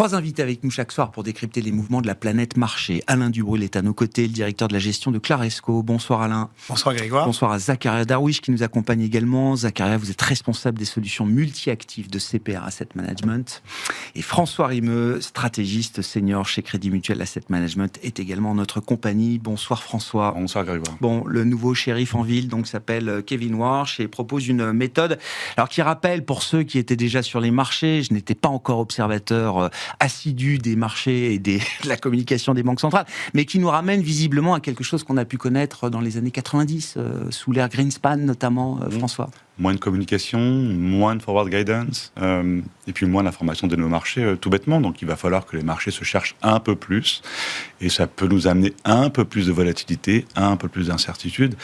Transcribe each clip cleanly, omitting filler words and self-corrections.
3 invités avec nous chaque soir pour décrypter les mouvements de la planète marché. Alain Dubrul est à nos côtés, le directeur de la gestion de Claresco. Bonsoir Alain. Bonsoir Grégoire. Bonsoir à Zakaria Darwish qui nous accompagne également. Zakaria, vous êtes responsable des solutions multi-actives de CPR Asset Management. Et François Rimeux, stratégiste senior chez Crédit Mutuel Asset Management, est également en notre compagnie. Bonsoir François. Bonsoir Grégoire. Bon, le nouveau shérif en ville donc s'appelle Kevin Warsh et propose une méthode alors qui rappelle pour ceux qui étaient déjà sur les marchés, je n'étais pas encore observateur assidu des marchés et de la communication des banques centrales, mais qui nous ramène visiblement à quelque chose qu'on a pu connaître dans les années 90, sous l'ère Greenspan notamment, François. Moins de communication, moins de forward guidance, et puis moins d'informations de nos marchés, tout bêtement. Donc il va falloir que les marchés se cherchent un peu plus, et ça peut nous amener un peu plus de volatilité, un peu plus d'incertitude.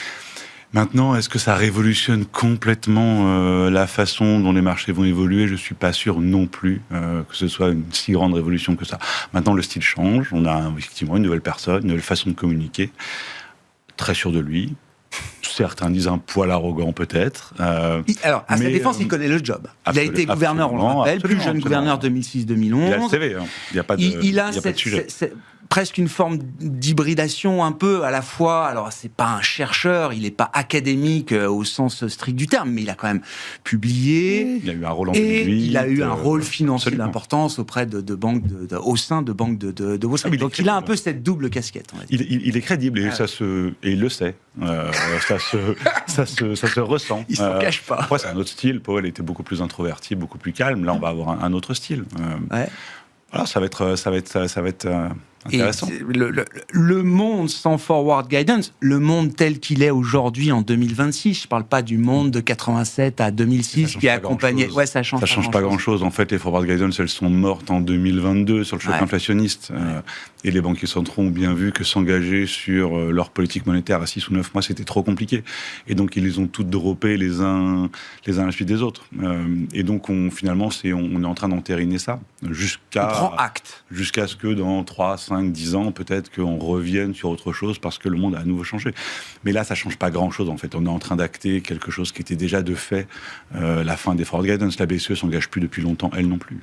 Maintenant, est-ce que ça révolutionne complètement la façon dont les marchés vont évoluer ? Je ne suis pas sûr non plus que ce soit une si grande révolution que ça. Maintenant, le style change. On a effectivement une nouvelle personne, une nouvelle façon de communiquer. Très sûr de lui. Certains disent un poil arrogant peut-être. Alors, à sa défense, il connaît le job. Il a été gouverneur, on le rappelle, plus jeune gouverneur 2006-2011. Il a le CV, hein. Il n'y a pas de, il a pas de sujet. Presque une forme d'hybridation un peu à la fois. Alors, c'est pas un chercheur, il n'est pas académique au sens strict du terme, mais il a quand même publié. Il a eu un rôle en et 2008, il a eu un rôle financier absolument. d'importance auprès de banques, au sein de banques de Wall Street. Donc, il a un peu cette double casquette. On va dire. Il est crédible et, et il le sait. Ça se ressent. Il s'en cache pas. Après, c'est un autre style. Powell était beaucoup plus introverti, beaucoup plus calme. Là, on va avoir un autre style. Ouais. Voilà, ça va être intéressant. Et le monde sans forward guidance, le monde tel qu'il est aujourd'hui en 2026, je ne parle pas du monde de 87 à 2006 qui a accompagné... Ouais, ça change pas grand-chose. En fait, les forward guidance, elles sont mortes en 2022 sur le choc inflationniste. Et les banquiers centraux ont bien vu que s'engager sur leur politique monétaire à 6 ou 9 mois, c'était trop compliqué. Et donc, ils les ont toutes droppées les uns à la suite des autres. Et donc, finalement, on est en train d'entériner ça. On prend acte. Jusqu'à ce que dans 3, 5, 10 ans, peut-être qu'on revienne sur autre chose parce que le monde a à nouveau changé. Mais là, ça ne change pas grand-chose, en fait. On est en train d'acter quelque chose qui était déjà de fait. La fin des forward guidance, la BCE ne s'engage plus depuis longtemps, elle non plus.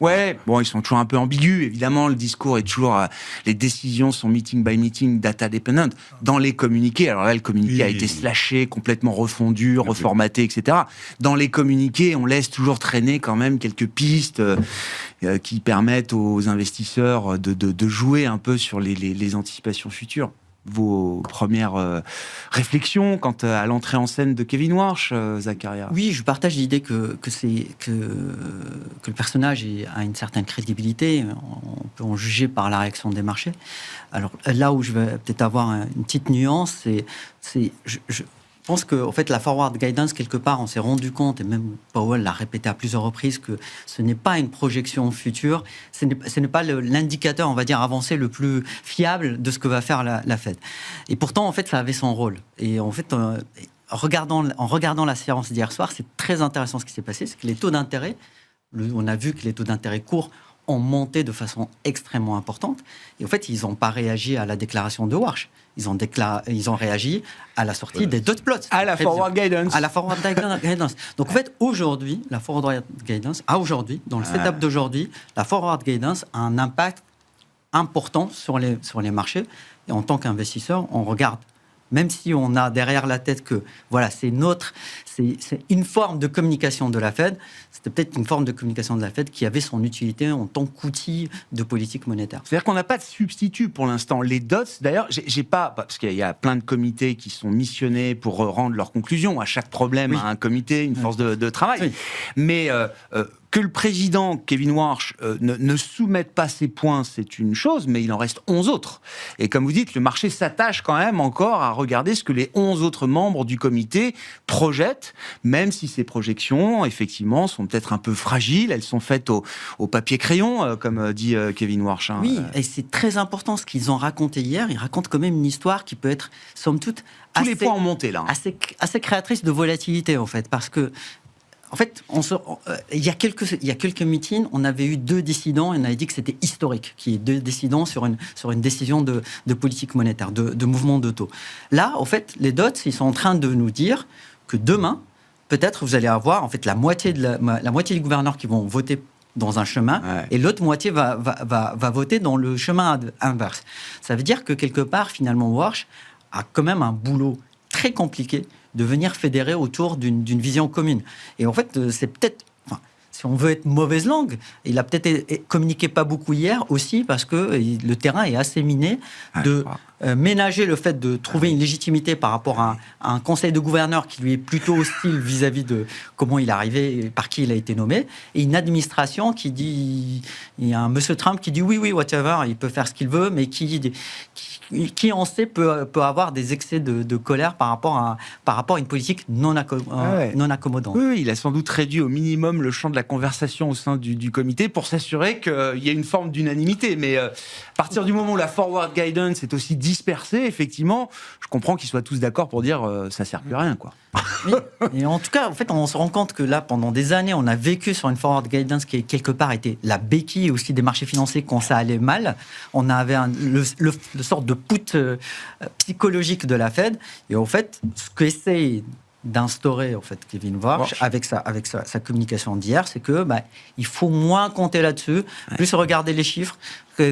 Ouais, bon, ils sont toujours un peu ambigus. Évidemment, le discours est toujours... les décisions sont meeting by meeting, data dependent. Dans les communiqués, alors là, le communiqué a été slashé, complètement refondu, reformaté, etc. Dans les communiqués, on laisse toujours traîner quand même quelques pistes qui permettent aux investisseurs de jouer un peu sur les anticipations futures. Vos premières réflexions quant à l'entrée en scène de Kevin Warsh, Zakaria? Oui, je partage l'idée que le personnage a une certaine crédibilité. On peut en juger par la réaction des marchés. Alors là où je vais peut-être avoir une petite nuance, je pense qu'en fait, la forward guidance, quelque part, on s'est rendu compte, et même Powell l'a répété à plusieurs reprises, que ce n'est pas une projection future, ce n'est pas l'indicateur, on va dire, avancé le plus fiable de ce que va faire la Fed. Et pourtant, en fait, ça avait son rôle. Et en fait, en regardant la séance d'hier soir, c'est très intéressant ce qui s'est passé, c'est que les taux d'intérêt, on a vu que les taux d'intérêt courts ont monté de façon extrêmement importante. Et en fait, ils n'ont pas réagi à la déclaration de Warsh. Ils ont réagi à la sortie des dot plots. À la forward guidance. À la forward guidance. Donc en fait, aujourd'hui, la forward guidance, dans le setup d'aujourd'hui, la forward guidance a un impact important sur les marchés. Et en tant qu'investisseur, on regarde. Même si on a derrière la tête que voilà, c'est une forme de communication de la Fed, c'était peut-être une forme de communication de la Fed qui avait son utilité en tant qu'outil de politique monétaire. C'est-à-dire qu'on n'a pas de substitut pour l'instant. Les dots, d'ailleurs, j'ai pas, parce qu'il y a plein de comités qui sont missionnés pour rendre leurs conclusions. À chaque problème, un comité, une force de travail. Oui. Mais que le président Kevin Warsh ne soumette pas ses points, c'est une chose, mais il en reste 11 autres. Et comme vous dites, le marché s'attache quand même encore à regarder ce que les 11 autres membres du comité projettent, même si ces projections, effectivement, sont peut-être un peu fragiles. Elles sont faites au papier-crayon, comme dit Kevin Warsh. Oui, et c'est très important ce qu'ils ont raconté hier. Ils racontent quand même une histoire qui peut être, somme toute, tous les points ont monté, là. Assez créatrice de volatilité, en fait, parce que en fait, il y a quelques meetings, on avait eu 2 dissidents et on avait dit que c'était historique, qu'il y ait 2 dissidents sur une décision de politique monétaire, de mouvement de taux. Là, en fait, les dots, ils sont en train de nous dire que demain, peut-être vous allez avoir en fait la moitié des gouverneurs qui vont voter dans un chemin, et l'autre moitié va voter dans le chemin inverse. Ça veut dire que quelque part, finalement, Warsh a quand même un boulot très compliqué de venir fédérer autour d'une vision commune. Et en fait, c'est peut-être, si on veut être mauvaise langue, il a peut-être communiqué pas beaucoup hier aussi parce que le terrain est assez miné de ménager le fait de trouver une légitimité par rapport à un conseil de gouverneurs qui lui est plutôt hostile vis-à-vis de comment il est arrivé et par qui il a été nommé, et une administration qui dit, il y a un monsieur Trump qui dit oui, whatever, il peut faire ce qu'il veut, mais qui on sait peut avoir des excès de colère par rapport à une politique non accommodante. Oui, il a sans doute réduit au minimum le champ de la conversation au sein du comité pour s'assurer qu'il y ait une forme d'unanimité. Mais à partir du moment où la forward guidance est aussi dispersée, effectivement, je comprends qu'ils soient tous d'accord pour dire ça sert plus à rien, quoi. Et en tout cas, en fait, on se rend compte que là, pendant des années, on a vécu sur une forward guidance qui, quelque part, était la béquille aussi des marchés financiers quand ça allait mal. On avait le sorte de put psychologique de la Fed. Et en fait, ce qu'essaye d'instaurer en fait Kevin Warsh avec sa communication d'hier, c'est que il faut moins compter là-dessus, plus regarder les chiffres.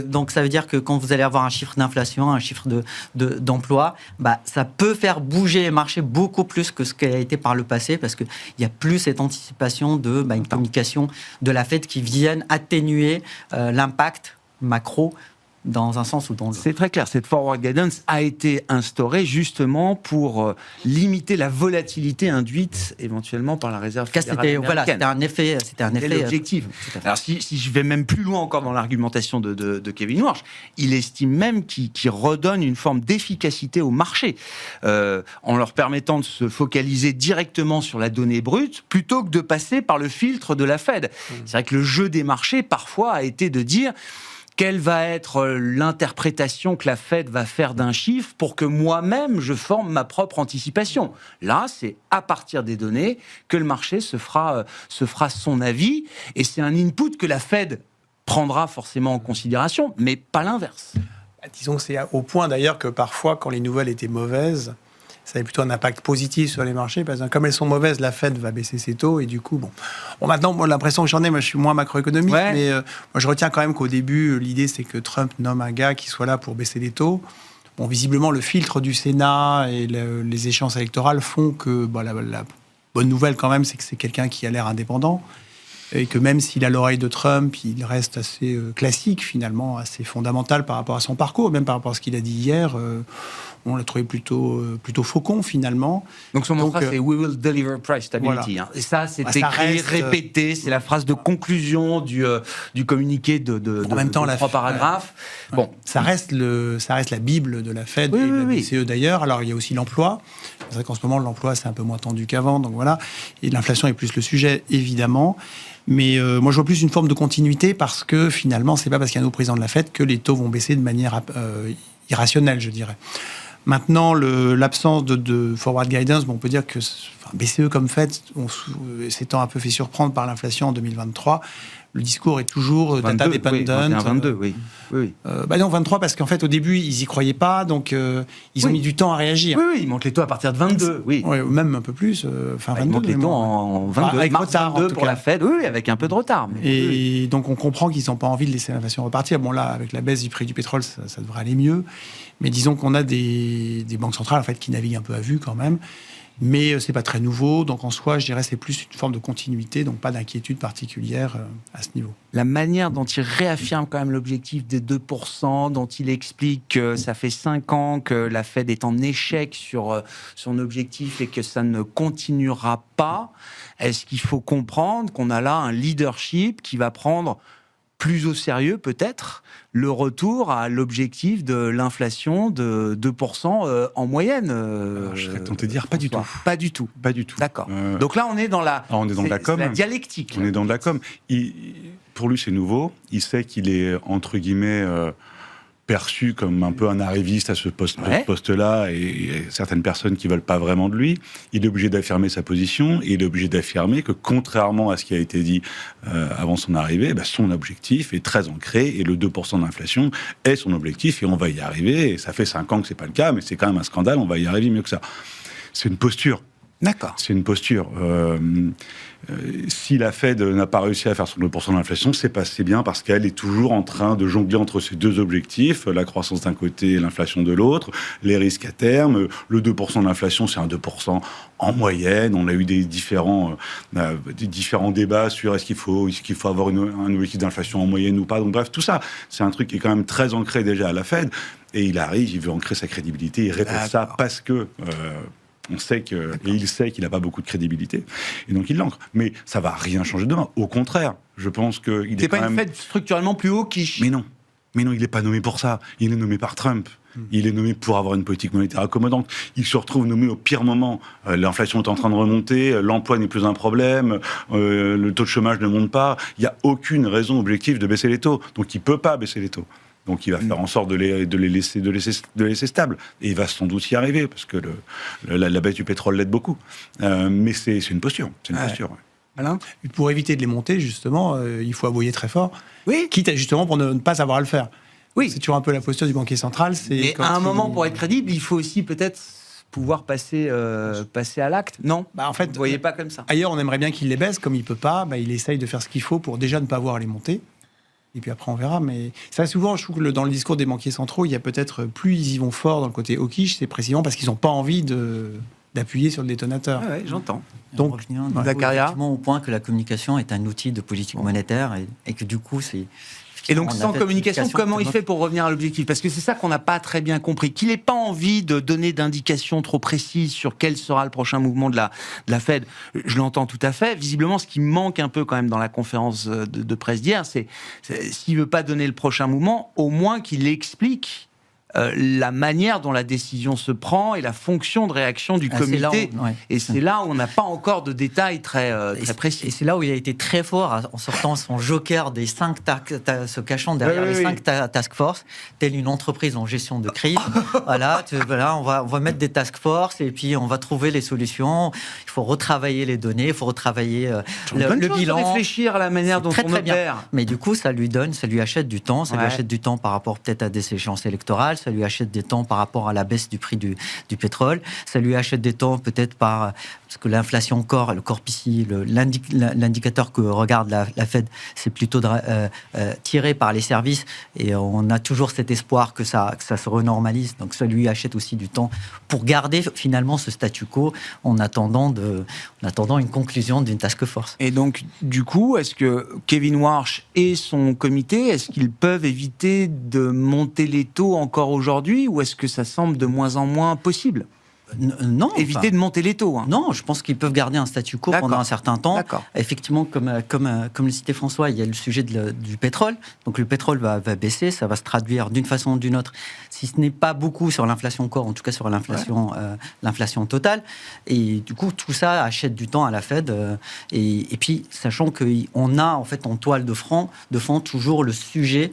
Donc ça veut dire que quand vous allez avoir un chiffre d'inflation, un chiffre d'emploi, ça peut faire bouger les marchés beaucoup plus que ce qui a été par le passé, parce qu'il y a plus cette anticipation de une communication de la Fed qui vienne atténuer l'impact macro dans un sens ou dans l'autre. C'est très clair, cette forward guidance a été instaurée justement pour limiter la volatilité induite éventuellement par la réserve fédérale américaine. C'était un effet l'objectif. Alors si je vais même plus loin encore dans l'argumentation de Kevin Warsh, il estime même qu'il redonne une forme d'efficacité au marché en leur permettant de se focaliser directement sur la donnée brute plutôt que de passer par le filtre de la Fed. C'est vrai que le jeu des marchés parfois a été de dire quelle va être l'interprétation que la Fed va faire d'un chiffre pour que moi-même, je forme ma propre anticipation. Là, c'est à partir des données que le marché se fera son avis. Et c'est un input que la Fed prendra forcément en considération, mais pas l'inverse. Disons que c'est au point d'ailleurs que parfois, quand les nouvelles étaient mauvaises, ça avait plutôt un impact positif sur les marchés, parce que comme elles sont mauvaises, la Fed va baisser ses taux, et du coup, maintenant, l'impression que j'en ai, moi je suis moins macroéconomique, mais moi je retiens quand même qu'au début, l'idée c'est que Trump nomme un gars qui soit là pour baisser les taux. Bon, visiblement, le filtre du Sénat et les échéances électorales font que la bonne nouvelle quand même, c'est que c'est quelqu'un qui a l'air indépendant, et que même s'il a l'oreille de Trump, il reste assez classique finalement, assez fondamental par rapport à son parcours, même par rapport à ce qu'il a dit hier. On l'a trouvé plutôt faucon, finalement. Donc son mantra, c'est « We will deliver price stability ». Voilà. Et ça, c'est écrit, répété, c'est la phrase de conclusion du communiqué de en même temps, 3 paragraphes. Bon, ça reste la Bible de la Fed et de la BCE d'ailleurs. Alors, il y a aussi l'emploi. C'est vrai qu'en ce moment, l'emploi, c'est un peu moins tendu qu'avant. Donc voilà. Et l'inflation est plus le sujet, évidemment. Mais moi, je vois plus une forme de continuité, parce que finalement, c'est pas parce qu'il y a un nouveau président de la Fed que les taux vont baisser de manière irrationnelle, je dirais. Maintenant, l'absence de forward guidance, on peut dire que BCE comme Fed, s'étant un peu fait surprendre par l'inflation en 2023, le discours est toujours data dependent. 22, oui. Non, 23, parce qu'en fait, au début, ils y croyaient pas, donc ils ont mis du temps à réagir. Oui, ils montent les taux à partir de 22, oui. Même un peu plus, 22. Ils montent les taux en 22, avec mars retard, 22 pour la Fed, avec un peu de retard. Et donc, on comprend qu'ils n'ont pas envie de laisser l'inflation repartir. Bon, là, avec la baisse du prix du pétrole, ça devrait aller mieux. Mais disons qu'on a des banques centrales en fait, qui naviguent un peu à vue quand même. Mais c'est pas très nouveau, donc en soi, je dirais c'est plus une forme de continuité, donc pas d'inquiétude particulière à ce niveau. La manière dont il réaffirme quand même l'objectif des 2%, dont il explique que ça fait 5 ans que la Fed est en échec sur son objectif et que ça ne continuera pas, est-ce qu'il faut comprendre qu'on a là un leadership qui va prendre plus au sérieux peut-être le retour à l'objectif de l'inflation de 2% en moyenne. Je serais tenté de dire pas du tout. Pas du tout. Pas du tout. D'accord. Donc là, on est dans la com. La dialectique. On est dans de la com. Pour lui, c'est nouveau. Il sait qu'il est, entre guillemets, perçu comme un peu un arriviste à ce poste-là, et certaines personnes qui veulent pas vraiment de lui. Il est obligé d'affirmer sa position, et il est obligé d'affirmer que, contrairement à ce qui a été dit avant son arrivée, son objectif est très ancré, et le 2% d'inflation est son objectif, et on va y arriver. Et ça fait 5 ans que c'est pas le cas, mais c'est quand même un scandale, on va y arriver mieux que ça. C'est une posture D'accord. C'est une posture. Si la Fed n'a pas réussi à faire son 2% d'inflation, c'est bien parce qu'elle est toujours en train de jongler entre ces deux objectifs, la croissance d'un côté et l'inflation de l'autre, les risques à terme. Le 2% d'inflation, c'est un 2% en moyenne. On a eu des différents débats sur est-ce qu'il faut avoir un objectif d'inflation en moyenne ou pas. Donc bref, tout ça, c'est un truc qui est quand même très ancré déjà à la Fed. Et il arrive, il veut ancrer sa crédibilité, il répète ça parce que... on sait il sait qu'il n'a pas beaucoup de crédibilité, et donc il l'ancre. Mais ça va rien changer demain. Au contraire, je pense qu'il est C'est pas quand une même... Fed structurellement plus haut quiche. Mais non, il n'est pas nommé pour ça. Il est nommé par Trump. Il est nommé pour avoir une politique monétaire accommodante. Il se retrouve nommé au pire moment. L'inflation est en train de remonter, l'emploi n'est plus un problème, le taux de chômage ne monte pas. Il n'y a aucune raison objective de baisser les taux. Donc il ne peut pas baisser les taux. Donc il va faire en sorte de les laisser stables. Et il va sans doute y arriver, parce que la baisse du pétrole l'aide beaucoup. Mais c'est une posture. C'est une posture. Ouais. Alain, pour éviter de les monter, justement, il faut aboyer très fort. Oui. Quitte justement pour ne pas avoir à le faire. Oui. C'est toujours un peu la posture du banquier central. Mais à un moment, pour être crédible, il faut aussi peut-être pouvoir passer à l'acte. Non, en fait, vous ne voyez pas comme ça. Ailleurs, on aimerait bien qu'il les baisse. Comme il ne peut pas, il essaye de faire ce qu'il faut pour déjà ne pas avoir à les monter. Et puis après, on verra. Mais ça, souvent, je trouve que dans le discours des banquiers centraux, il y a peut-être plus ils y vont fort dans le côté hawkish, c'est précisément parce qu'ils n'ont pas envie d'appuyer sur le détonateur. Ouais, j'entends. Donc, Zakaria, au point que la communication est un outil de politique monétaire et que du coup, c'est... Et donc, sans communication, comment il fait pour revenir à l'objectif? Parce que c'est ça qu'on n'a pas très bien compris. Qu'il n'ait pas envie de donner d'indications trop précises sur quel sera le prochain mouvement de la Fed. Je l'entends tout à fait. Visiblement, ce qui manque un peu quand même dans la conférence de presse d'hier, c'est s'il ne veut pas donner le prochain mouvement, au moins qu'il explique la manière dont la décision se prend et la fonction de réaction du comité. Et c'est là où on n'a pas encore de détails très précis. Et c'est là où il a été très fort en sortant son joker des 5 se cachant derrière les 5 task force, telle une entreprise en gestion de crise. voilà, on va mettre des task force et puis on va trouver les solutions. Il faut retravailler les données, il faut retravailler le bilan. Réfléchir à la manière dont on opère. Bien. Mais du coup, ça lui achète du temps. Ça lui achète du temps par rapport peut-être à des échéances électorales. Ça lui achète des temps par rapport à la baisse du prix du pétrole. Ça lui achète des temps peut-être parce que l'inflation corps, le corps ici, l'indicateur que regarde la Fed, c'est plutôt tiré par les services et on a toujours cet espoir que ça se renormalise. Donc ça lui achète aussi du temps pour garder finalement ce statu quo en attendant une conclusion d'une task force. Et donc, du coup, est-ce que Kevin Warsh et son comité, est-ce qu'ils peuvent éviter de monter les taux encore aujourd'hui ou est-ce que ça semble de moins en moins possible ? Non. Éviter de monter les taux. Non, je pense qu'ils peuvent garder un statu quo pendant un certain temps. Effectivement, comme le citait François, il y a le sujet du pétrole. Donc le pétrole va baisser, ça va se traduire d'une façon ou d'une autre, si ce n'est pas beaucoup sur l'inflation corps, en tout cas sur l'inflation totale. Et du coup, tout ça achète du temps à la Fed. Et puis, sachant qu'on a en fait en toile de fond toujours le sujet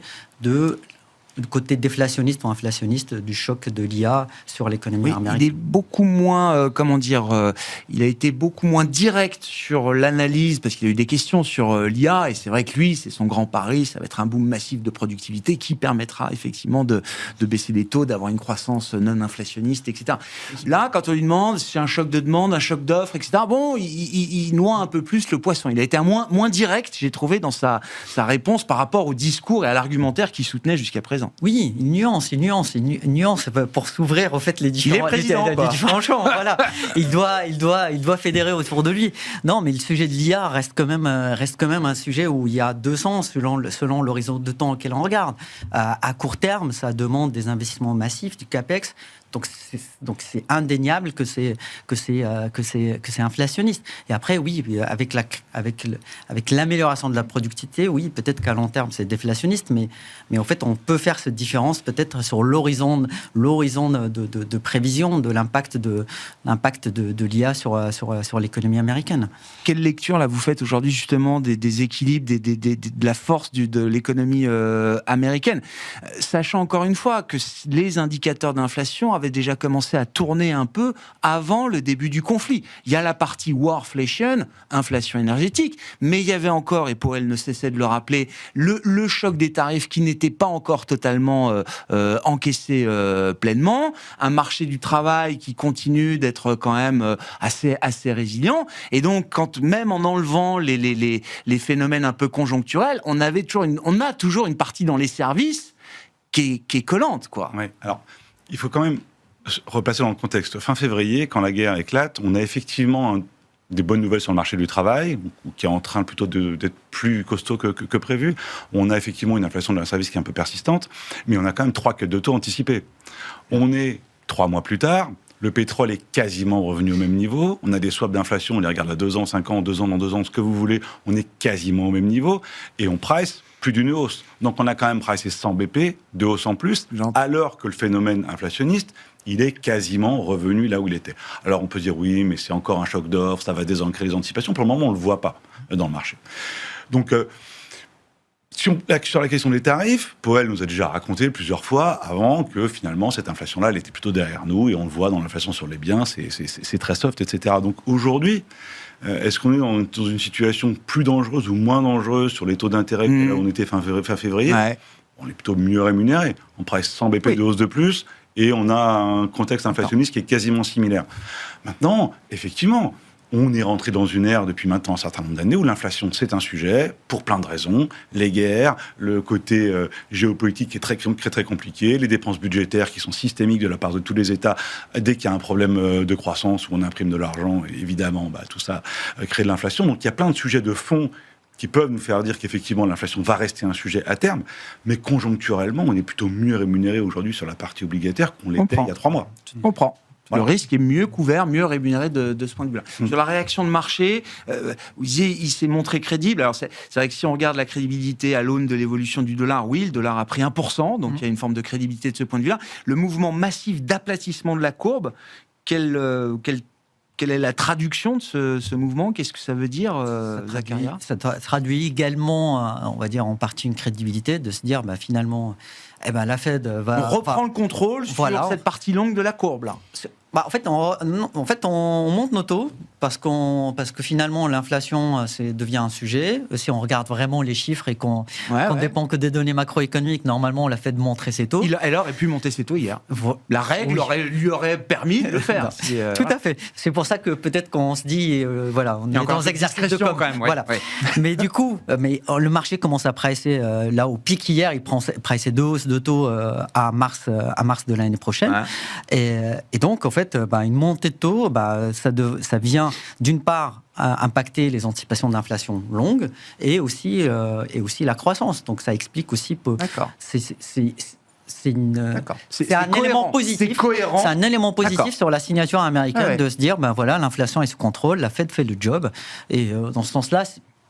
du côté déflationniste ou inflationniste du choc de l'IA sur l'économie américaine. Il est beaucoup moins, il a été beaucoup moins direct sur l'analyse, parce qu'il y a eu des questions sur l'IA, et c'est vrai que lui, c'est son grand pari, ça va être un boom massif de productivité qui permettra effectivement de baisser les taux, d'avoir une croissance non inflationniste, etc. Là, quand on lui demande si c'est un choc de demande, un choc d'offre, etc., bon, il noie un peu plus le poisson. Il a été moins direct, j'ai trouvé, dans sa réponse par rapport au discours et à l'argumentaire qu'il soutenait jusqu'à présent. Oui, une nuance pour s'ouvrir au fait les différents champs. Voilà. Il doit fédérer autour de lui. Non, mais le sujet de l'IA reste quand même un sujet où il y a deux sens selon l'horizon de temps auquel on regarde. À court terme, ça demande des investissements massifs, du capex. Donc c'est indéniable que c'est inflationniste. Et après, oui, avec l'amélioration de la productivité, oui, peut-être qu'à long terme c'est déflationniste, mais en fait on peut faire cette différence peut-être sur l'horizon de prévision de l'impact de l'IA sur l'économie américaine. Quelle lecture là vous faites aujourd'hui justement des équilibres, de la force de l'économie américaine, sachant encore une fois que les indicateurs d'inflation avaient déjà commencé à tourner un peu avant le début du conflit. Il y a la partie warflation, inflation énergétique, mais il y avait encore, et pour elle ne cessait de le rappeler, le choc des tarifs qui n'était pas encore totalement totalement encaissé pleinement, un marché du travail qui continue d'être quand même assez résilient, et donc quand même en enlevant les phénomènes un peu conjoncturels, on a toujours une partie dans les services qui est collante, quoi. Ouais. Alors, il faut quand même repasser dans le contexte. Fin février, quand la guerre éclate, on a effectivement des bonnes nouvelles sur le marché du travail, qui est en train plutôt d'être plus costaud que prévu. On a effectivement une inflation de la service qui est un peu persistante, mais on a quand même 3 cuts de taux anticipés. On est 3 mois plus tard, le pétrole est quasiment revenu au même niveau, on a des swaps d'inflation, on les regarde à 2 ans, 5 ans, 2 ans, dans 2 ans, ce que vous voulez, on est quasiment au même niveau, et on price plus d'une hausse. Donc on a quand même pricé 100 BP, de hausse en plus, alors que le phénomène inflationniste, il est quasiment revenu là où il était. Alors on peut dire oui, mais c'est encore un choc d'offre, ça va désancrer les anticipations. Pour le moment, on ne le voit pas dans le marché. Donc, sur la question des tarifs, Powell nous a déjà raconté plusieurs fois avant que finalement cette inflation-là, elle était plutôt derrière nous, et on le voit dans l'inflation sur les biens, c'est très soft, etc. Donc aujourd'hui, est-ce qu'on est dans une situation plus dangereuse ou moins dangereuse sur les taux d'intérêt que là où on était fin février? On est plutôt mieux rémunéré. On price 100 BP de hausse de plus, et on a un contexte inflationniste qui est quasiment similaire. Maintenant, effectivement, on est rentré dans une ère depuis maintenant un certain nombre d'années où l'inflation, c'est un sujet, pour plein de raisons. Les guerres, le côté géopolitique qui est très compliqué, les dépenses budgétaires qui sont systémiques de la part de tous les États. Dès qu'il y a un problème de croissance où on imprime de l'argent, évidemment, tout ça crée de l'inflation. Donc il y a plein de sujets de fond qui peuvent nous faire dire qu'effectivement l'inflation va rester un sujet à terme, mais conjoncturellement, on est plutôt mieux rémunéré aujourd'hui sur la partie obligataire qu'on l'était il y a 3 mois. On comprend. Voilà. Le risque est mieux couvert, mieux rémunéré de ce point de vue-là. Sur la réaction de marché, il s'est montré crédible. Alors c'est vrai que si on regarde la crédibilité à l'aune de l'évolution du dollar, oui, le dollar a pris 1%, donc il y a une forme de crédibilité de ce point de vue-là. Le mouvement massif d'aplatissement de la courbe, quelle est la traduction de ce mouvement? Qu'est-ce que ça veut dire, Zaccaria? Ça traduit également, on va dire, en partie une crédibilité de se dire, finalement, la Fed va... On reprend le contrôle sur cette partie longue de la courbe, là. En fait, on monte nos taux parce que finalement, l'inflation devient un sujet. Si on regarde vraiment les chiffres et qu'on dépend que des données macroéconomiques, normalement, la Fed montrait ses taux. Elle aurait pu monter ses taux hier. La règle lui aurait permis de le faire. Tout à fait. C'est pour ça que peut-être qu'on se dit, on est dans l'exercice de com. Quand même. Voilà. Mais du coup, le marché commence à pricer, là au pic hier, il priçait 2 hausses de taux à mars de l'année prochaine. Et donc, en fait, une montée de taux, ça vient d'une part impacter les anticipations d'inflation longue et aussi la croissance. Donc ça explique aussi c'est un élément positif. C'est cohérent. C'est un élément positif sur la signature américaine de se dire l'inflation est sous contrôle, la Fed fait le job, et dans ce sens-là,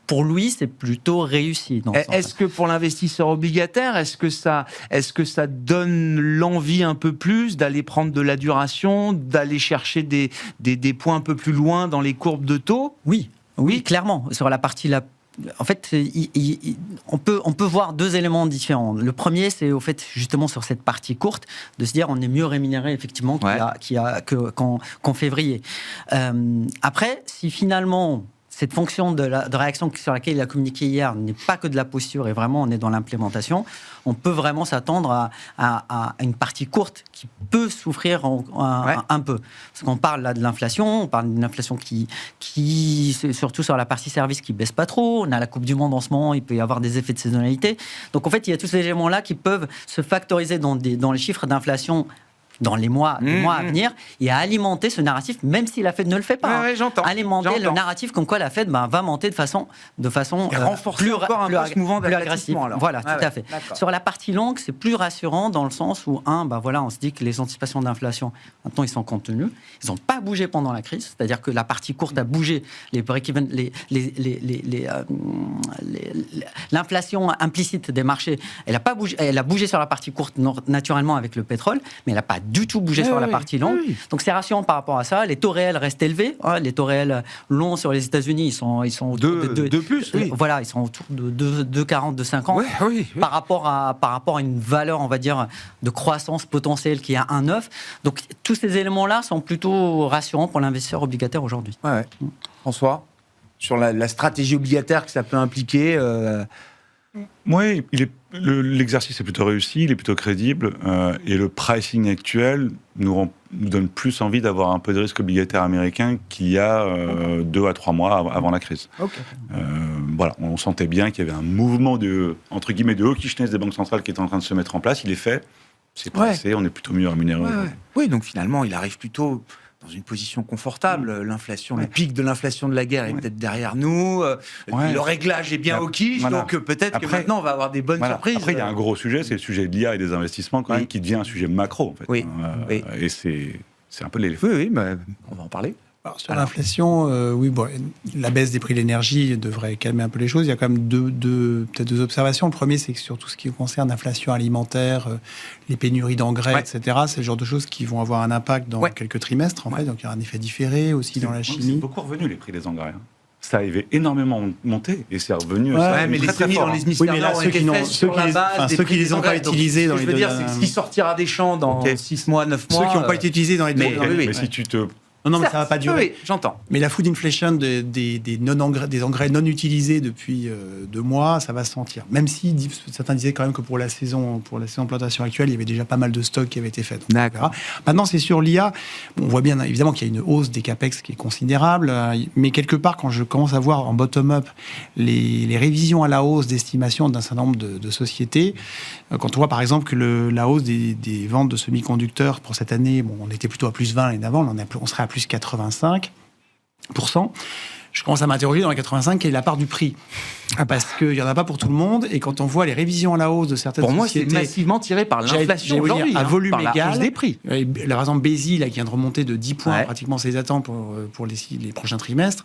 pour lui, c'est plutôt réussi. Est-ce que pour l'investisseur obligataire, est-ce que ça donne l'envie un peu plus d'aller prendre de la duration, d'aller chercher des points un peu plus loin dans les courbes de taux? Oui, clairement. Sur la partie en fait, on peut voir 2 éléments différents. Le premier, c'est au fait, justement, sur cette partie courte, de se dire on est mieux rémunéré, effectivement, qu'en février. Après, si finalement... cette fonction de réaction sur laquelle il a communiqué hier n'est pas que de la posture, et vraiment on est dans l'implémentation, on peut vraiment s'attendre à une partie courte qui peut souffrir un peu. Parce qu'on parle là de l'inflation, on parle d'une inflation qui surtout sur la partie service, qui baisse pas trop. On a la Coupe du Monde en ce moment, il peut y avoir des effets de saisonnalité. Donc en fait, il y a tous ces éléments-là qui peuvent se factoriser dans les chiffres d'inflation dans les mois à venir, et à alimenter ce narratif, même si la Fed ne le fait pas. Alimenter le narratif comme quoi la Fed va monter de façon renforcer encore un peu ce mouvement agressif. Voilà, tout à fait. Sur la partie longue, c'est plus rassurant dans le sens où, on se dit que les anticipations d'inflation, maintenant, ils sont contenus. Ils n'ont pas bougé pendant la crise, c'est-à-dire que la partie courte a bougé, l'inflation implicite des marchés, elle a bougé sur la partie courte naturellement avec le pétrole, mais elle n'a pas du tout bougé sur la partie longue. Donc c'est rassurant par rapport à ça. Les taux réels restent élevés. Les taux réels longs sur les États-Unis, ils sont autour de plus. Voilà, ils sont autour de 2,40, 2,50 par rapport à une valeur, on va dire, de croissance potentielle qui est à 1,9. Donc tous ces éléments-là sont plutôt rassurants pour l'investisseur obligataire aujourd'hui. François, sur la stratégie obligataire que ça peut impliquer. Oui, l'exercice est plutôt réussi, il est plutôt crédible, et le pricing actuel nous donne plus envie d'avoir un peu de risque obligataire américain qu'il y a 2 à 3 mois avant la crise. Okay. Voilà, on sentait bien qu'il y avait un mouvement entre guillemets, de hawkishness des banques centrales qui était en train de se mettre en place. Il est fait, c'est passé, on est plutôt mieux rémunéré. Oui, donc finalement, il arrive plutôt dans une position confortable. L'inflation, le pic de l'inflation de la guerre est peut-être derrière nous. Le réglage est bien hawkish, donc peut-être que maintenant on va avoir des bonnes surprises. Après, il y a un gros sujet, c'est le sujet de l'IA et des investissements quand même, qui devient un sujet macro. En fait. Et c'est un peu l'éléphant. Oui, mais on va en parler. Alors, sur l'inflation, la baisse des prix de l'énergie devrait calmer un peu les choses. Il y a quand même peut-être deux observations. Le premier, c'est que sur tout ce qui concerne l'inflation alimentaire, les pénuries d'engrais, etc., c'est le genre de choses qui vont avoir un impact dans quelques trimestres. En fait. Donc il y aura un effet différé aussi dans la chimie. C'est beaucoup revenu les prix des engrais. Ça avait énormément monté et c'est revenu. Mais les semis dans les ministères ceux qui les ont pas utilisés dans les deux... Je veux dire, c'est ce qui sortira des champs dans 6 mois, 9 mois. Ceux qui n'ont pas été utilisés dans les deux... Mais si tu te... Non, mais ça va pas durer. Oui, j'entends. Mais la food inflation des engrais non utilisés depuis 2 mois, ça va se sentir. Même si certains disaient quand même que pour la saison de plantation actuelle, il y avait déjà pas mal de stocks qui avaient été faits. D'accord. Maintenant, c'est sur l'IA. On voit bien évidemment qu'il y a une hausse des capex qui est considérable, mais quelque part, quand je commence à voir en bottom-up les révisions à la hausse d'estimation d'un certain nombre de sociétés, quand on voit par exemple que la hausse des ventes de semi-conducteurs pour cette année, on était plutôt à plus 20 l'année d'avant, on serait à plus 85%. Je commence à m'interroger dans les 85, quelle est la part du prix ? Parce qu'il n'y en a pas pour tout le monde, et quand on voit les révisions à la hausse de certaines sociétés... Pour moi, c'est massivement tiré par l'inflation aujourd'hui, à volume par égal, la hausse des prix. Par exemple, Bézi, qui vient de remonter de 10 points pratiquement ses attentes pour les prochains trimestres,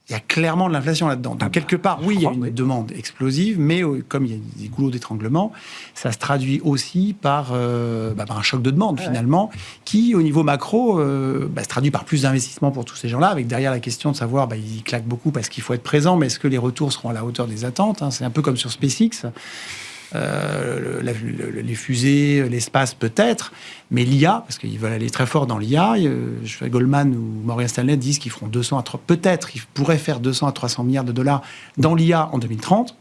il y a clairement de l'inflation là-dedans. Donc, quelque part, il y a une demande explosive, mais comme il y a des goulots d'étranglement, ça se traduit aussi par un choc de demande, finalement, qui, au niveau macro, se traduit par plus d'investissement pour tous ces gens-là, avec derrière la question de savoir, ils claquent beaucoup parce qu'il faut être présent, mais est-ce que les retours seront à la hauteur des attentes ? C'est un peu comme sur SpaceX. Les fusées, l'espace peut-être, mais l'IA, parce qu'ils veulent aller très fort dans l'IA, Goldman ou Morgan Stanley disent qu'ils feront peut-être, ils pourraient faire 200 à 300 milliards de dollars dans l'IA en 2030.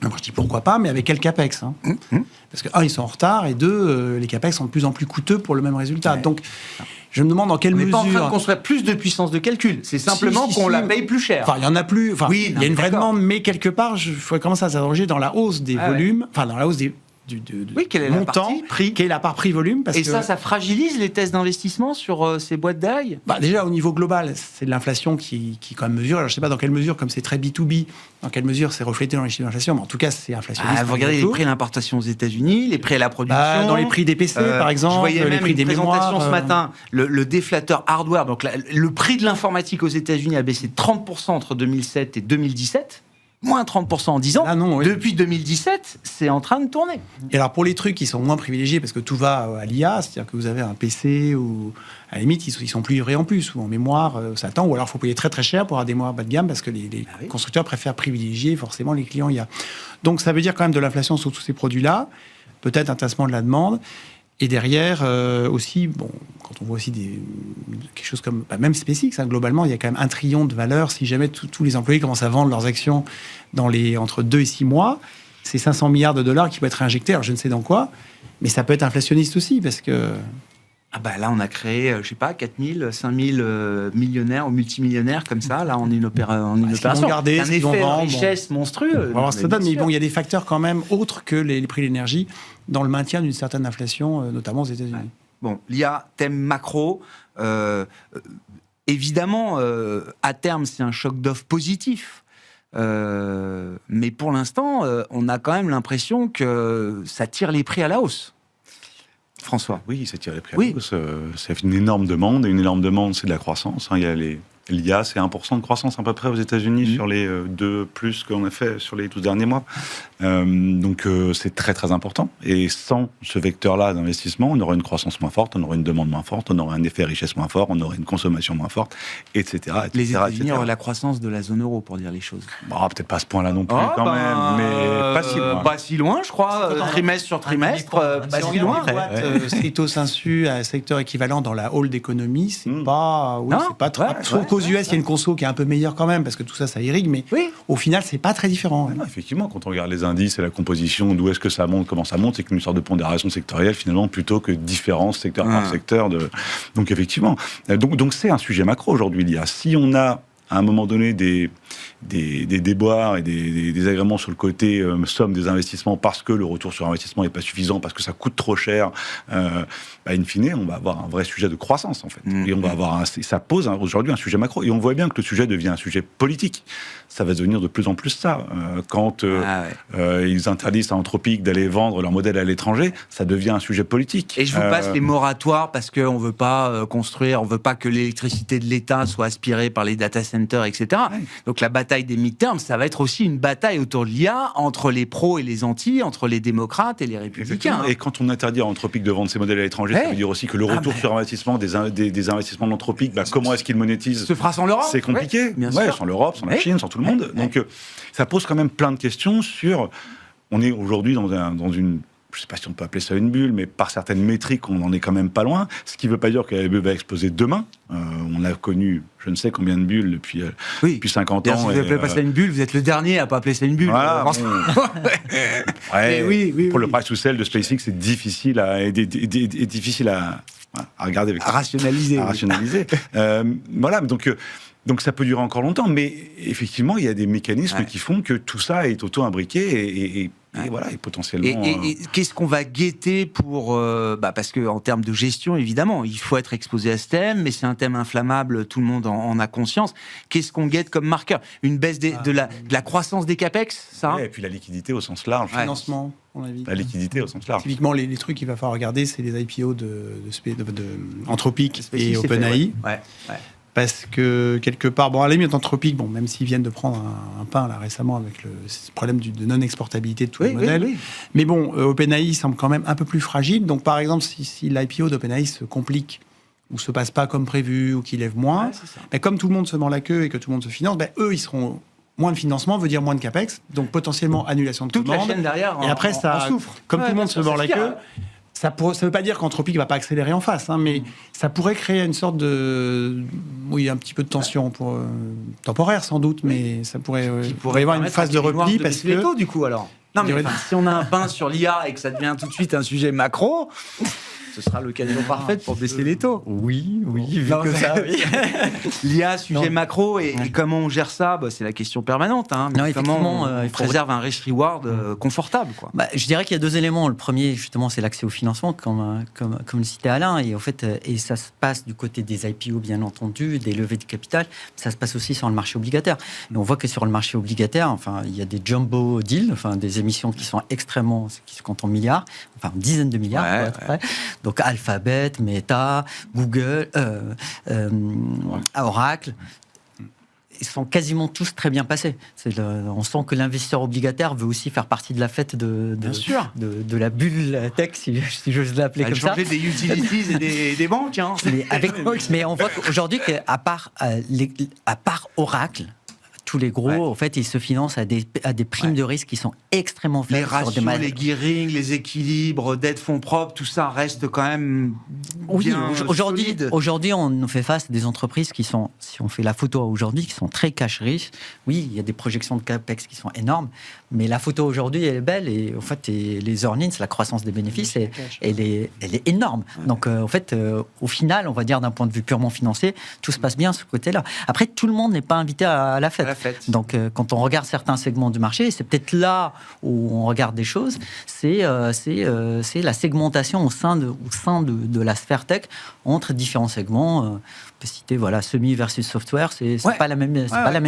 Moi, je dis pourquoi pas, mais avec quel capex Parce que, ils sont en retard, et 2, les capex sont de plus en plus coûteux pour le même résultat. Donc, je me demande dans quelle mesure... On n'est pas en train de construire plus de puissance de calcul, c'est simplement qu'on la paye plus cher. Il y en a plus... il y a une vraie demande, mais quelque part, il faudrait commencer à s'interroger dans la hausse des volumes, dans la hausse des... quelle est la partie prix ? Quelle est la part prix-volume ? Et ça fragilise les tests d'investissement sur ces boîtes d'ail ? Déjà, au niveau global, c'est de l'inflation qui quand même mesure. Alors, je ne sais pas dans quelle mesure, comme c'est très B2B, dans quelle mesure c'est reflété dans les chiffres d'inflation, mais en tout cas, c'est inflationniste. Vous regardez les prix à l'importation aux États-Unis, les prix à la production. Dans les prix des PC, par exemple, je voyais les prix des présentation mémoires. Ce matin, le déflateur hardware, donc le prix de l'informatique aux États-Unis a baissé de 30% entre 2007 et 2017. Moins 30% en 10 ans. Depuis 2017, c'est en train de tourner. Et alors, pour les trucs qui sont moins privilégiés, parce que tout va à l'IA, c'est-à-dire que vous avez un PC ou, à la limite, ils sont plus livrés en plus, ou en mémoire, ça attend, ou alors il faut payer très très cher pour avoir des mémoires bas de gamme, parce que les constructeurs préfèrent privilégier forcément les clients IA. Donc, ça veut dire quand même de l'inflation sur tous ces produits-là, peut-être un tassement de la demande. Et derrière, aussi, quand on voit aussi quelque chose comme... même SpaceX, globalement, il y a quand même 1 trillion de valeur. Si jamais tous les employés commencent à vendre leurs actions entre 2 et 6 mois, c'est 500 milliards de dollars qui peuvent être réinjectés. Alors, je ne sais dans quoi, mais ça peut être inflationniste aussi, parce que... là, on a créé, 4 000, 5 000 millionnaires ou multimillionnaires comme ça, là, en une opération. C'est un effet de richesse monstrueux. On va voir ce que ça donne, mais il y a des facteurs quand même autres que les prix de l'énergie dans le maintien d'une certaine inflation, notamment aux États-Unis. L'IA, thème macro. Évidemment, à terme, c'est un choc d'offre positif. Mais pour l'instant, on a quand même l'impression que ça tire les prix à la hausse. François. Oui, ça tire les prix à la hausse. C'est une énorme demande, et une énorme demande, c'est de la croissance. Il y a l'IA, c'est 1% de croissance à peu près aux États-Unis sur les 2 plus qu'on a fait sur les 12 derniers mois. Donc c'est très très important. Et sans ce vecteur-là d'investissement, on aurait une croissance moins forte, on aurait une demande moins forte, on aurait un effet richesse moins fort, on aurait une consommation moins forte, etc. Les États-Unis auraient la croissance de la zone euro, pour dire les choses. Peut-être pas à ce point-là non plus, quand même, mais pas si loin. Pas si loin, je crois, trimestre sur trimestre, pas si loin. Stricto sensu, un secteur équivalent dans la hall d'économie, c'est pas... c'est pas trop qu'aux US, il y a une conso qui est un peu meilleure quand même, parce que tout ça irrigue, mais au final, c'est pas très différent. Non, effectivement, quand on regarde les indices et la composition, d'où est-ce que ça monte, comment ça monte, c'est qu'une sorte de pondération sectorielle, finalement, plutôt que différence secteur par secteur. Donc, effectivement. Donc, c'est un sujet macro aujourd'hui, l'IA. Si on a, à un moment donné, des déboires et des agréments sur le côté somme des investissements parce que le retour sur investissement n'est pas suffisant, parce que ça coûte trop cher, in fine, on va avoir un vrai sujet de croissance, en fait. Et on va avoir ça pose aujourd'hui un sujet macro. Et on voit bien que le sujet devient un sujet politique. Ça va devenir de plus en plus ça. Quand ils interdisent à Anthropic d'aller vendre leur modèle à l'étranger, ça devient un sujet politique. Et je vous passe les moratoires parce qu'on ne veut pas construire, on ne veut pas que l'électricité de l'État soit aspirée par les data centers, etc. Ouais. Donc la bataille des midterms, ça va être aussi une bataille autour de l'IA entre les pros et les anti, entre les démocrates et les républicains. Et quand on interdit à Anthropic de vendre ses modèles à l'étranger, ça veut dire aussi que le retour sur investissement des investissements d'Anthropic, comment est-ce qu'ils monétisent, se fera sans l'Europe. C'est compliqué. Sans l'Europe, sans la Chine, sans tout le monde. Donc ça pose quand même plein de questions sur... On est aujourd'hui dans une... Je ne sais pas si on peut appeler ça une bulle, mais par certaines métriques, on n'en est quand même pas loin. Ce qui ne veut pas dire que la bulle va exploser demain. On a connu je ne sais combien de bulles depuis 50 ans. Si vous appelez pas ça une bulle, vous êtes le dernier à pas appeler ça une bulle. Voilà, pour le price to sell de SpaceX, c'est difficile à regarder, à rationaliser. Voilà, donc ça peut durer encore longtemps, mais effectivement, il y a des mécanismes qui font que tout ça est auto-imbriqué et voilà, et potentiellement... Et qu'est-ce qu'on va guetter pour... parce qu'en termes de gestion, évidemment, il faut être exposé à ce thème, mais c'est un thème inflammable, tout le monde en a conscience. Qu'est-ce qu'on guette comme marqueur ? Une baisse de la croissance des CAPEX, ça ? Et puis la liquidité au sens large. Financement, on a vu. La liquidité au sens large. Typiquement, les trucs qu'il va falloir regarder, c'est les IPO de Anthropic et OpenAI. Parce que, quelque part, à la limite, Anthropic, même s'ils viennent de prendre un pain là, récemment avec le problème de non-exportabilité de tous les modèles, mais OpenAI semble quand même un peu plus fragile. Donc, par exemple, si l'IPO d'OpenAI se complique ou se passe pas comme prévu ou qu'il lève moins, comme tout le monde se mord la queue et que tout le monde se finance, eux, ils seront... Moins de financement veut dire moins de CAPEX, donc potentiellement annulation de commande. Toute la chaîne derrière et après, ça souffre. Comme tout le monde se mord la queue... Ça ne veut pas dire qu'Anthropic ne va pas accélérer en face, mais ça pourrait créer une sorte de... Oui, un petit peu de tension, temporaire sans doute, mais ça pourrait y avoir une phase de repli. Parce que... les taux, du coup, alors. Non, mais si on a un pain sur l'IA et que ça devient tout de suite un sujet macro... Ce sera l'occasion parfaite pour baisser les taux. Oui, vu que ça. L'IA, sujet macro, et comment on gère ça, c'est la question permanente. Comment on préserve un risk-reward confortable, quoi. Je dirais qu'il y a deux éléments. Le premier, justement, c'est l'accès au financement, comme le citait Alain. Et en fait, ça se passe du côté des IPO, bien entendu, des levées de capital. Ça se passe aussi sur le marché obligataire. Et on voit que sur le marché obligataire, il y a des jumbo deals, des émissions qui sont extrêmement, qui se comptent en milliards, dizaines de milliards, pour être vrai. Donc Alphabet, Meta, Google, Oracle, ils sont quasiment tous très bien passés. On sent que l'investisseur obligataire veut aussi faire partie de la fête de la bulle tech, si j'ose l'appeler comme ça. Changer des utilities et des banques. Mais on voit qu'aujourd'hui, à part Oracle, tous les gros, en fait, ils se financent à des primes de risque qui sont extrêmement faibles. Les ratios, les gearing, les équilibres, dette, fonds propres, tout ça reste quand même bien solide. Aujourd'hui, on fait face à des entreprises qui sont, si on fait la photo aujourd'hui, qui sont très cash riches. Oui, il y a des projections de CAPEX qui sont énormes, mais la photo aujourd'hui, elle est belle et en fait, les earnings, la croissance des bénéfices, elle est énorme. Donc, en fait, au final, on va dire d'un point de vue purement financier, tout se passe bien de ce côté-là. Après, tout le monde n'est pas invité à la fête. Donc, quand on regarde certains segments du marché, c'est peut-être là où on regarde des choses, c'est la segmentation au sein de la sphère tech entre différents segments. On peut citer semi versus software, c'est pas la même histoire. Pas la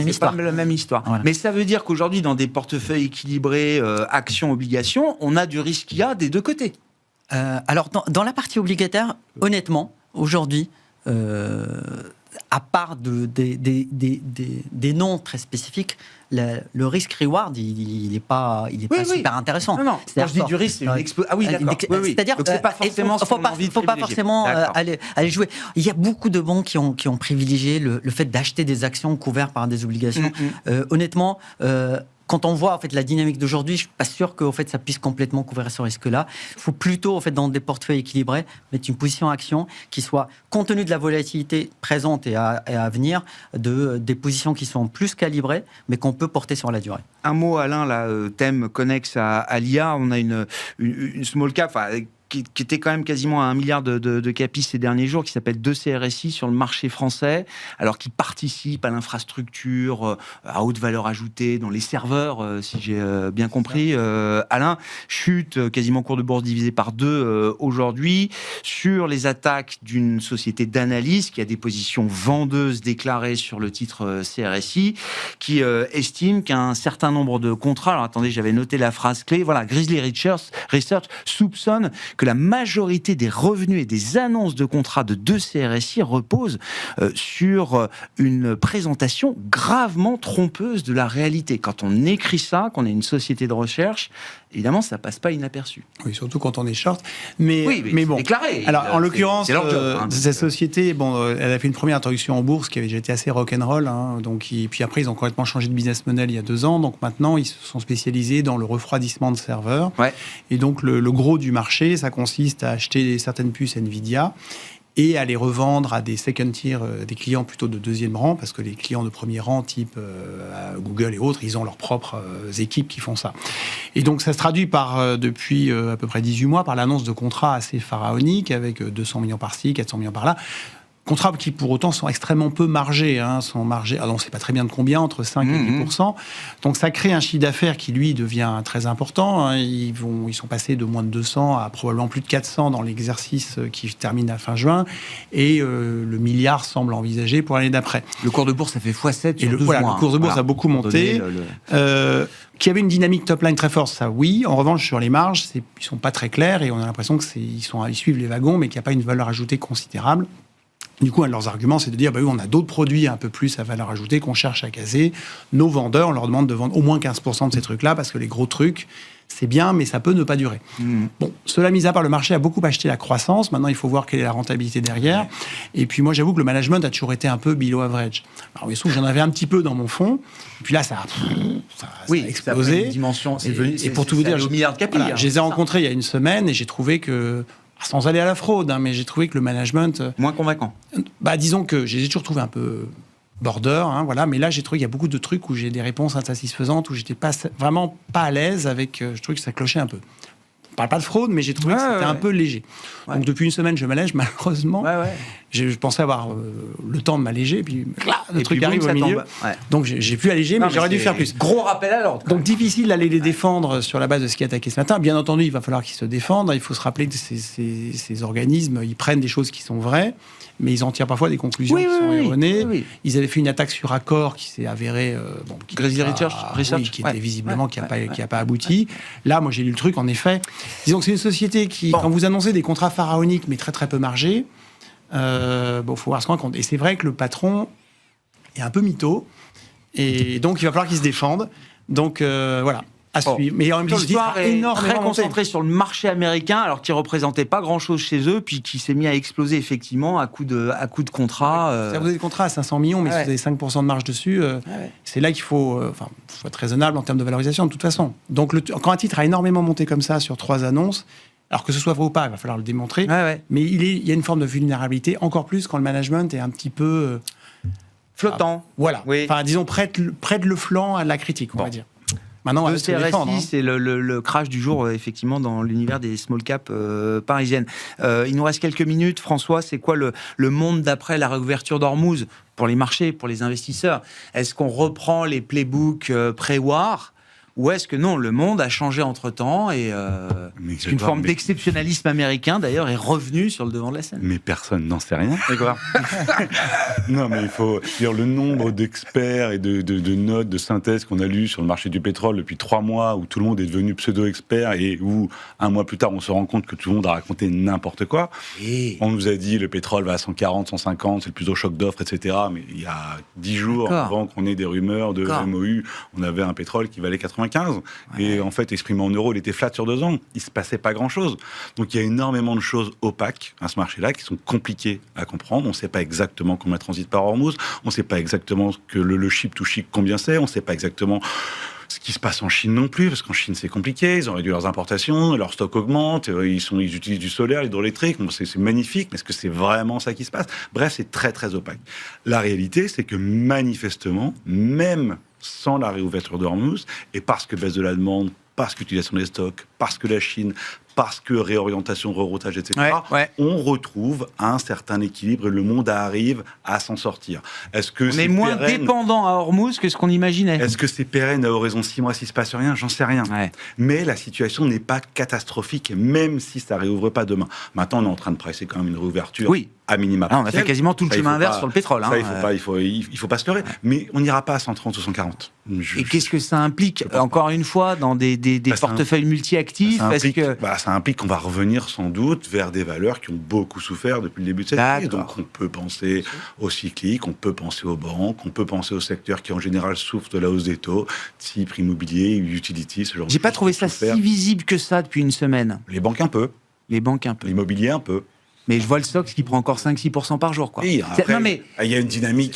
même histoire. Voilà. Mais ça veut dire qu'aujourd'hui, dans des portefeuilles équilibrés, actions, obligations, on a du risque IA des deux côtés. Alors, dans la partie obligataire, honnêtement, aujourd'hui, à part des noms très spécifiques, le risque-reward, il n'est pas super intéressant. Non. Quand je dis du risque, c'est une explosion. Ah oui, d'accord. C'est-à-dire qu'il ne faut pas forcément aller jouer. Il y a beaucoup de banques qui ont privilégié le fait d'acheter des actions couvertes par des obligations. Honnêtement, quand on voit en fait la dynamique d'aujourd'hui, je suis pas sûr que ça puisse complètement couvrir ce risque-là. Il faut plutôt dans des portefeuilles équilibrés mettre une position action qui soit, compte tenu de la volatilité présente et à venir, des positions qui sont plus calibrées, mais qu'on peut porter sur la durée. Un mot, Alain, là, thème connexe à l'IA. On a une small cap, qui était quand même quasiment à 1 milliard de capis ces derniers jours, qui s'appelle 2CRSI sur le marché français, alors qui participe à l'infrastructure à haute valeur ajoutée dans les serveurs, si j'ai bien compris. Alain, chute quasiment cours de bourse divisé par 2 aujourd'hui, sur les attaques d'une société d'analyse qui a des positions vendeuses déclarées sur le titre CRSI, qui estime qu'un certain nombre de contrats, alors attendez, j'avais noté la phrase clé, voilà, Grizzly Research soupçonne que la majorité des revenus et des annonces de contrats de 2CRSI reposent sur une présentation gravement trompeuse de la réalité. Quand on écrit ça, qu'on est une société de recherche, évidemment, ça passe pas inaperçu. Oui, surtout quand on est short. Mais bon. Déclaré. Alors, en l'occurrence, job, cette société, elle a fait une première introduction en bourse qui avait déjà été assez rock'n'roll. Puis après, ils ont complètement changé de business model il y a 2 ans. Donc maintenant, ils se sont spécialisés dans le refroidissement de serveurs. Ouais. Et donc, le gros du marché, ça consiste à acheter certaines puces Nvidia et à les revendre à des second tier, des clients plutôt de 2e rang, parce que les clients de 1er rang, type Google et autres, ils ont leurs propres équipes qui font ça. Et donc ça se traduit depuis à peu près 18 mois par l'annonce de contrats assez pharaoniques, avec 200 millions par-ci, 400 millions par-là. Contrats qui, pour autant, sont extrêmement peu margés. Sont margés, alors on ne sait pas très bien de combien, entre 5 et 10%. Donc ça crée un chiffre d'affaires qui, lui, devient très important. Ils sont passés de moins de 200 à probablement plus de 400 dans l'exercice qui termine à fin juin. Et le milliard semble envisagé pour l'année d'après. Le cours de bourse, ça fait x7 sur 12 mois. Le cours de bourse a beaucoup monté. Qu'il y avait une dynamique top-line très forte, ça oui. En revanche, sur les marges, ils ne sont pas très clairs et on a l'impression qu'ils suivent les wagons, mais qu'il n'y a pas une valeur ajoutée considérable. Du coup, un de leurs arguments, c'est de dire, oui, on a d'autres produits un peu plus à valeur ajoutée qu'on cherche à caser. Nos vendeurs, on leur demande de vendre au moins 15% de ces trucs-là, parce que les gros trucs, c'est bien, mais ça peut ne pas durer. Bon, cela mis à part, le marché a beaucoup acheté la croissance. Maintenant, il faut voir quelle est la rentabilité derrière. Et puis moi, j'avoue que le management a toujours été un peu below average. Alors, il se trouve que j'en avais un petit peu dans mon fonds. Et puis là, ça a explosé. Une dimension, et pour tout vous dire, au milliard de capis. Voilà, je les ai rencontrés il y a une semaine et j'ai trouvé que, sans aller à la fraude, mais j'ai trouvé que le management... Moins convaincant. Disons que je les ai toujours trouvés un peu border, voilà. Mais là, j'ai trouvé qu'il y a beaucoup de trucs où j'ai des réponses insatisfaisantes, où j'étais vraiment pas à l'aise avec... je trouvais que ça clochait un peu. On parle pas de fraude, mais j'ai trouvé que c'était un peu léger. Ouais. Donc depuis une semaine, je m'allège, malheureusement. Je pensais avoir le temps de m'alléger, et puis le truc arrive au milieu. Donc j'ai pu alléger, mais j'aurais dû faire plus. Gros rappel à l'ordre. Donc difficile d'aller les défendre sur la base de ce qui a attaqué ce matin. Bien entendu, il va falloir qu'ils se défendent. Il faut se rappeler que ces organismes, ils prennent des choses qui sont vraies, mais ils en tirent parfois des conclusions qui sont erronées. Ils avaient fait une attaque sur Accor qui s'est avérée... Grizzly Research. Qui était visiblement qui n'a pas abouti. Là, moi, j'ai lu le truc, en effet. Disons que c'est une société qui, quand vous annoncez des contrats pharaoniques, mais très très peu margés, faut voir ce qu'on raconte. Et c'est vrai que le patron est un peu mytho, et donc il va falloir qu'il se défende. Donc voilà. À suivre. Mais en même temps, l'histoire est très concentrée sur le marché américain, alors qu'il ne représentait pas grand-chose chez eux, puis qui s'est mis à exploser effectivement à coup de contrats. Si vous avez des contrats à 500 millions, mais si vous avez 5% de marge dessus, c'est là qu'il faut être raisonnable en termes de valorisation de toute façon. Donc quand un titre a énormément monté comme ça sur 3 annonces, alors que ce soit vrai ou pas, il va falloir le démontrer, mais il y a une forme de vulnérabilité, encore plus quand le management est un petit peu... flottant. Voilà. Oui. Enfin, disons, prête le flanc à la critique, on va dire. Maintenant, le CRSI, c'est le crash du jour, effectivement, dans l'univers des small caps parisiennes. Il nous reste quelques minutes. François, c'est quoi le monde d'après la réouverture d'Ormuz pour les marchés, pour les investisseurs? Est-ce qu'on reprend les playbooks pré-war? Ou est-ce que non, le monde a changé entre-temps et une forme d'exceptionnalisme américain, d'ailleurs, est revenu sur le devant de la scène? Mais personne n'en sait rien. D'accord. Non, mais il faut dire le nombre d'experts et de notes de synthèse qu'on a lues sur le marché du pétrole depuis 3 mois, où tout le monde est devenu pseudo-expert et où, 1 mois plus tard, on se rend compte que tout le monde a raconté n'importe quoi. On nous a dit le pétrole va à 140, 150, c'est le plus haut choc d'offres, etc. Mais il y a 10 jours, avant qu'on ait des rumeurs de MOU, on avait un pétrole qui valait 95. Et en fait, exprimé en euros, il était flat sur 2 ans. Il ne se passait pas grand-chose. Donc il y a énormément de choses opaques à ce marché-là qui sont compliquées à comprendre. On ne sait pas exactement combien transite par Hormuz. On ne sait pas exactement que le ship-to-ship combien c'est. On ne sait pas exactement ce qui se passe en Chine non plus, parce qu'en Chine c'est compliqué, ils ont réduit leurs importations, leur stock augmente, ils utilisent du solaire, l'hydroélectrique, bon, c'est magnifique, mais est-ce que c'est vraiment ça qui se passe? Bref, c'est très très opaque. La réalité, c'est que manifestement, même sans la réouverture d'Ormuz, et parce que baisse de la demande, parce qu'utilisation des stocks, parce que la Chine, parce que réorientation, reroutage, etc., on retrouve un certain équilibre et le monde arrive à s'en sortir. Est-ce que on est moins dépendant à Hormuz que ce qu'on imaginait. Est-ce que c'est pérenne à horizon 6 mois s'il ne se passe rien? J'en sais rien. Mais la situation n'est pas catastrophique, même si ça ne réouvre pas demain. Maintenant, on est en train de presser quand même une réouverture à minima. On a fait quasiment tout le chemin inverse sur le pétrole. Ça, il ne faut pas se leurrer. Mais on n'ira pas à 130 ou 140. Et qu'est-ce que ça implique, encore une fois, dans des portefeuilles multi-actifs? Ça implique qu'on va revenir sans doute vers des valeurs qui ont beaucoup souffert depuis le début de cette crise. Donc on peut penser au cyclique, on peut penser aux banques, on peut penser aux secteurs qui en général souffrent de la hausse des taux, type immobilier, utility, ce genre de choses. J'ai pas trouvé ça si visible que ça depuis une semaine. Les banques un peu. L'immobilier un peu. Mais je vois le Stoxx qui prend encore 5-6% par jour, quoi. Oui, après, il y a une dynamique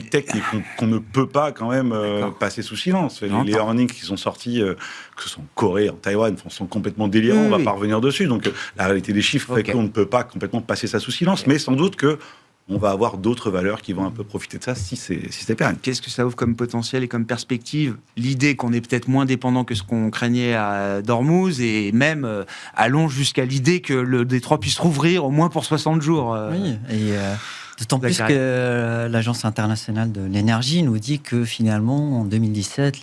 technique qu'on ne peut pas quand même passer sous silence. Les earnings qui sont sortis, que ce soit en Corée, en Taïwan, sont complètement délirants. On ne va pas revenir dessus. Donc la réalité des chiffres fait qu'on ne peut pas complètement passer ça sous silence. Mais sans doute que on va avoir d'autres valeurs qui vont un peu profiter de ça si c'est pérenne. Qu'est-ce que ça ouvre comme potentiel et comme perspective? L'idée qu'on est peut-être moins dépendant que ce qu'on craignait à d'Ormuz, et même allons jusqu'à l'idée que le Détroit puisse rouvrir au moins pour 60 jours. Oui, et d'autant plus que l'Agence internationale de l'énergie nous dit que finalement, en 2017,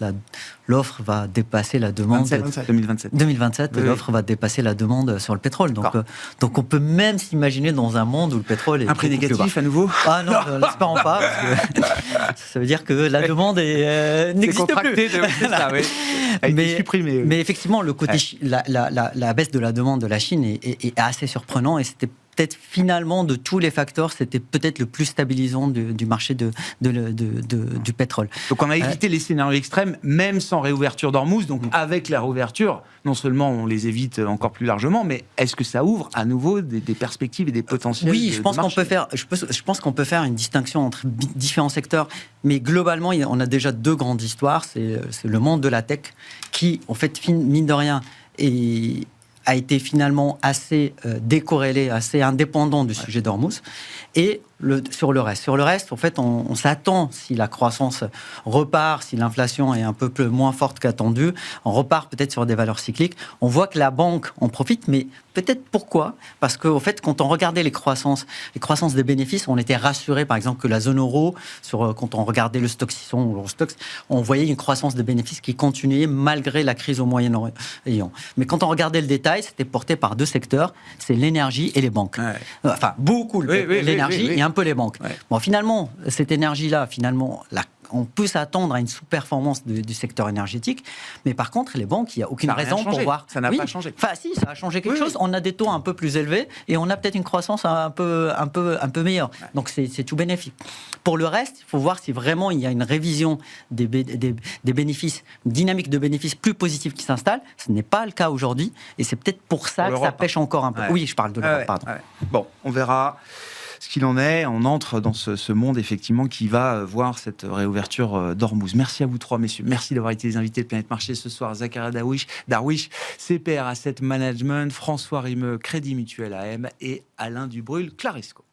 l'offre va dépasser la demande. 2027, l'offre va dépasser la demande sur le pétrole. Donc on peut même s'imaginer dans un monde où le pétrole est... Un prix négatif à nouveau? Ah non, l'espérons pas. Parce que ça veut dire que la demande n'existe plus. Mais effectivement, le côté la baisse de la demande de la Chine est assez surprenant, et c'était peut-être finalement de tous les facteurs, c'était peut-être le plus stabilisant du marché du pétrole. Donc on a évité les scénarios extrêmes, même sans réouverture d'Ormuz. Donc avec la réouverture, non seulement on les évite encore plus largement, mais est-ce que ça ouvre à nouveau des perspectives et des potentiels? Oui, je pense qu'on peut faire une distinction entre différents secteurs, mais globalement, on a déjà deux grandes histoires. C'est le monde de la tech qui, en fait, mine de rien, a été finalement assez décorrélé, assez indépendant du sujet d'Ormuz. Et sur le reste, en fait, on s'attend, si la croissance repart, si l'inflation est un peu moins forte qu'attendue, on repart peut-être sur des valeurs cycliques. On voit que la banque en profite, mais peut-être pourquoi? Parce qu'en fait, quand on regardait les croissances des bénéfices, on était rassuré, par exemple, que la zone euro, quand on regardait le Stoxx 600 ou le Stoxx, on voyait une croissance des bénéfices qui continuait malgré la crise au Moyen-Orient. Mais quand on regardait le détail, c'était porté par deux secteurs, c'est l'énergie et les banques. Enfin, beaucoup l'énergie et un peu les banques. Bon, finalement, cette énergie-là, on peut s'attendre à une sous-performance du secteur énergétique, mais par contre, les banques, il n'y a aucune raison pour voir. Ça n'a pas changé. Enfin, si, ça a changé quelque chose. On a des taux un peu plus élevés et on a peut-être une croissance un peu meilleure. Donc, c'est tout bénéfique. Pour le reste, il faut voir si vraiment il y a une révision des bénéfices, une dynamique de bénéfices plus positive qui s'installe. Ce n'est pas le cas aujourd'hui et c'est peut-être pour ça que ça pêche encore un peu. Oui, je parle de l'Europe, pardon. Bon, on verra ce qu'il en est. On entre dans ce monde, effectivement, qui va voir cette réouverture d'Ormuz. Merci à vous trois, messieurs. Merci d'avoir été les invités de Planète Marché ce soir. Zakaria Darwish, CPR Asset Management, François Rimeux, Crédit Mutuel AM, et Alain Dubrul, Claresco.